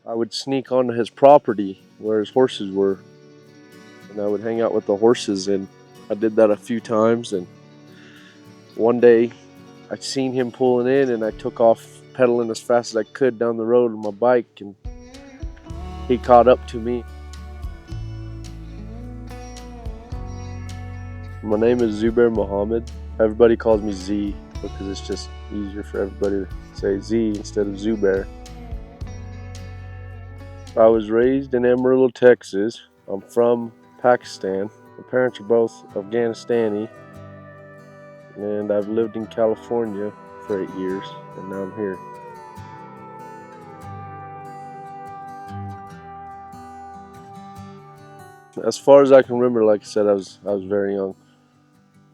I would sneak onto his property where his horses were, and I would hang out with the horses, and I did that a few times. And one day I seen him pulling in, and I took off pedaling as fast as I could down the road on my bike, and he caught up to me. My name is Zubair Muhammad. Everybody calls me Z because it's just easier for everybody to say Z instead of Zubair. I was raised in Amarillo, Texas. I'm from Pakistan. My parents are both Afghanistani, and I've lived in California for 8 years, and now I'm here. As far as I can remember, like I said, I was very young.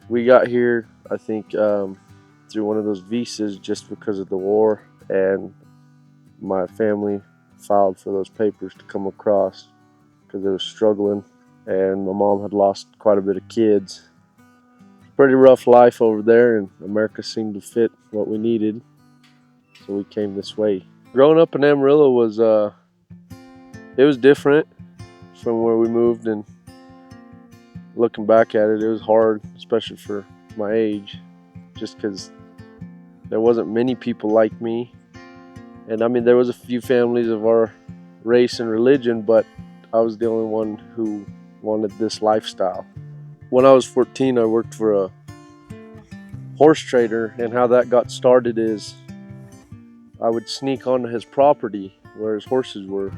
We got here, I think, through one of those visas just because of the war, and my family filed for those papers to come across because they were struggling, and my mom had lost quite a bit of kids. Pretty rough life over there, and America seemed to fit what we needed, so we came this way. Growing up in Amarillo was it was different from where we moved, and looking back at it, it was hard, especially for my age, just because there wasn't many people like me. And I mean, there was a few families of our race and religion, but I was the only one who wanted this lifestyle. When I was 14, I worked for a horse trader, and how that got started is I would sneak onto his property where his horses were,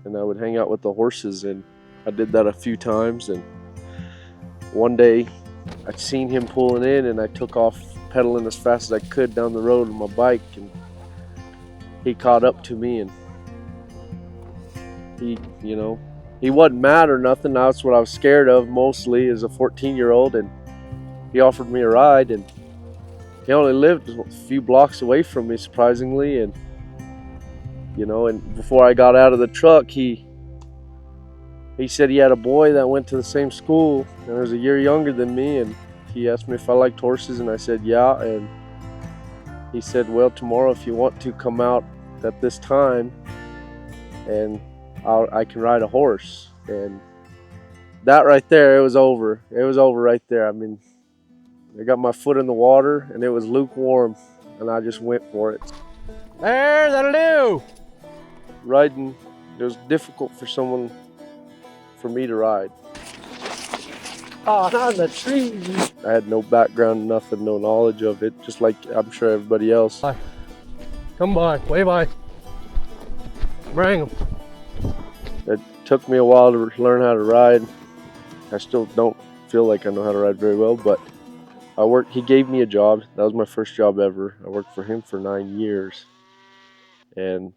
and I would hang out with the horses, and I did that a few times. And one day I seen him pulling in, and I took off pedaling as fast as I could down the road on my bike, and he caught up to me, and he wasn't mad or nothing. That's what I was scared of mostly as a 14-year-old, and he offered me a ride, and he only lived a few blocks away from me, surprisingly. And and before I got out of the truck, he said he had a boy that went to the same school and was a year younger than me, and he asked me if I liked horses, and I said yeah. And he said, well, tomorrow if you want to come out at this time, and I can ride a horse. And that right there, it was over. It was over right there. I mean, I got my foot in the water, and it was lukewarm, and I just went for it. There, that'll do. Riding, it was difficult for me to ride. Oh, not in the trees. I had no background, nothing, no knowledge of it, just like I'm sure everybody else. Come by, way by. Bring him. It took me a while to learn how to ride. I still don't feel like I know how to ride very well, but he gave me a job. That was my first job ever. I worked for him for 9 years, and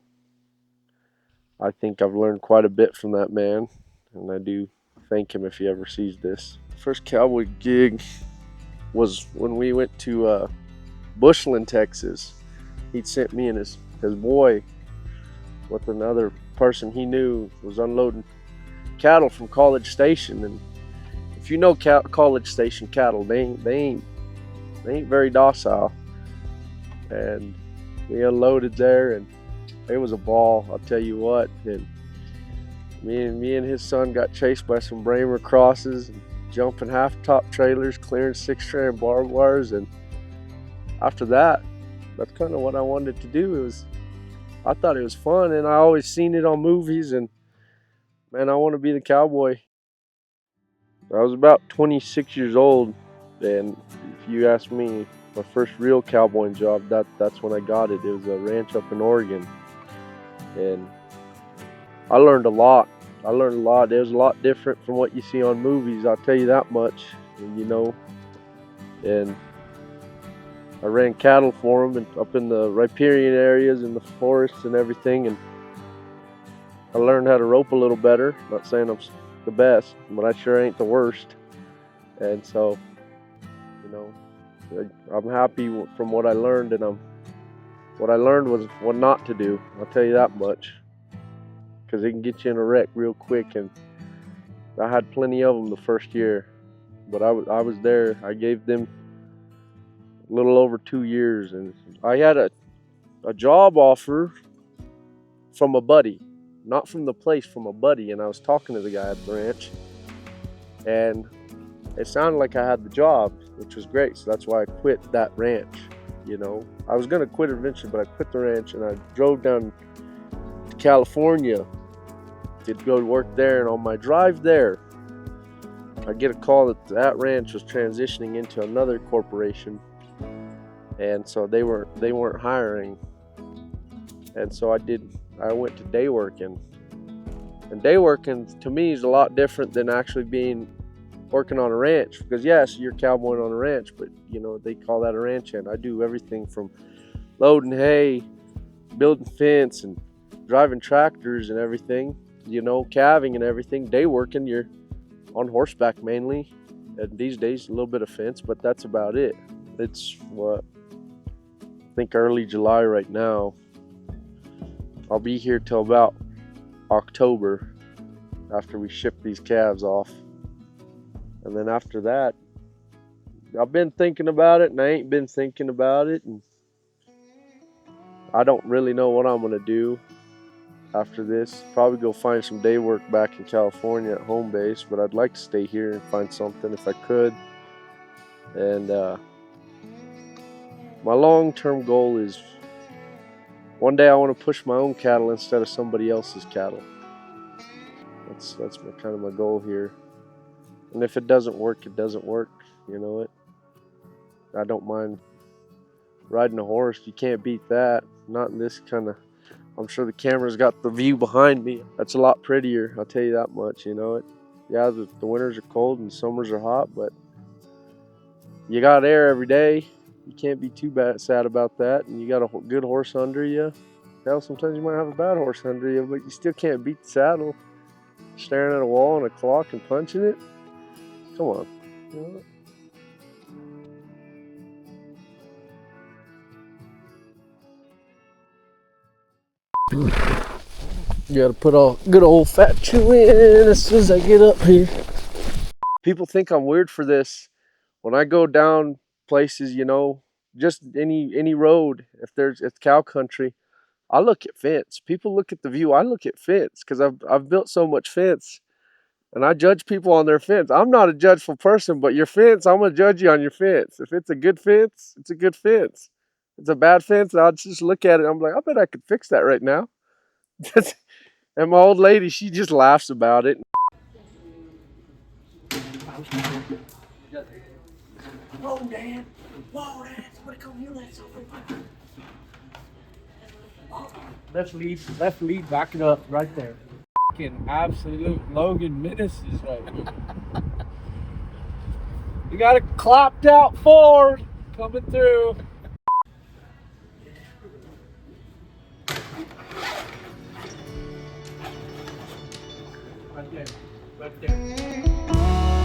I think I've learned quite a bit from that man, and I do thank him if he ever sees this. First Cowboy gig was when we went to Bushland, Texas. He'd sent me and his boy with another person he knew was unloading cattle from College Station. And if you know College Station cattle, they ain't very docile. And we unloaded there, and it was a ball, I'll tell you what. And me and his son got chased by some Bramer crosses, and jumping half-top trailers, clearing 6-strand barbed wires. And after that, that's kind of what I wanted to do. I thought it was fun, and I always seen it on movies, and man, I want to be the cowboy. I was about 26 years old, and if you ask me, my first real cowboying job, that's when I got it. It was a ranch up in Oregon, and I learned a lot. It was a lot different from what you see on movies, I'll tell you that much. And I ran cattle for them, and up in the riparian areas in the forests and everything, and I learned how to rope a little better. Not saying I'm the best, but I sure ain't the worst. And so, I'm happy from what I learned, and what I learned was what not to do. I'll tell you that much, because it can get you in a wreck real quick, and I had plenty of them the first year. But I was there. I gave them a little over 2 years, and I had a job offer from a buddy, not from the place, from a buddy. And I was talking to the guy at the ranch, and it sounded like I had the job, which was great. So that's why I quit that ranch. I was gonna quit eventually, but I quit the ranch and I drove down to California to go to work there. And on my drive there, I get a call that ranch was transitioning into another corporation, and so they weren't hiring. And so I went to day working. And day working to me is a lot different than actually working on a ranch, because yes, you're cowboying on a ranch, but they call that a ranch hand. I do everything from loading hay, building fence, and driving tractors and everything, calving and everything. Day working, you're on horseback mainly, and these days a little bit of fence, but that's about it. It's I think early July right now. I'll be here till about October after we ship these calves off. And then after that, I've been thinking about it, and I ain't been thinking about it, and I don't really know what I'm gonna do after this. Probably go find some day work back in California at home base, but I'd like to stay here and find something if I could. And my long-term goal is one day I want to push my own cattle instead of somebody else's cattle. That's kind of my goal here. And if it doesn't work, it doesn't work. I don't mind riding a horse. You can't beat that. Not in this kind of. I'm sure the camera's got the view behind me. That's a lot prettier. I'll tell you that much. Yeah, the winters are cold and summers are hot, but you got air every day. You can't be too sad about that. And you got a good horse under you. Hell, sometimes you might have a bad horse under you, but you still can't beat the saddle. Staring at a wall and a clock and punching it. Come on. You gotta put a good old fat chew in as soon as I get up here. People think I'm weird for this. When I go down places, just any road, if it's cow country, I look at fence. People look at the view. I look at fence because I've built so much fence. And I judge people on their fence. I'm not a judgeful person, but your fence, I'm going to judge you on your fence. If it's a good fence, it's a good fence. If it's a bad fence, I'll just look at it. I'm like, I bet I could fix that right now. And my old lady, she just laughs about it. Whoa, Dad. Whoa, Dad. Somebody come here. Let's left lead, back it up right there. Absolute Logan menaces right here. You got a clapped out Ford coming through. Right there.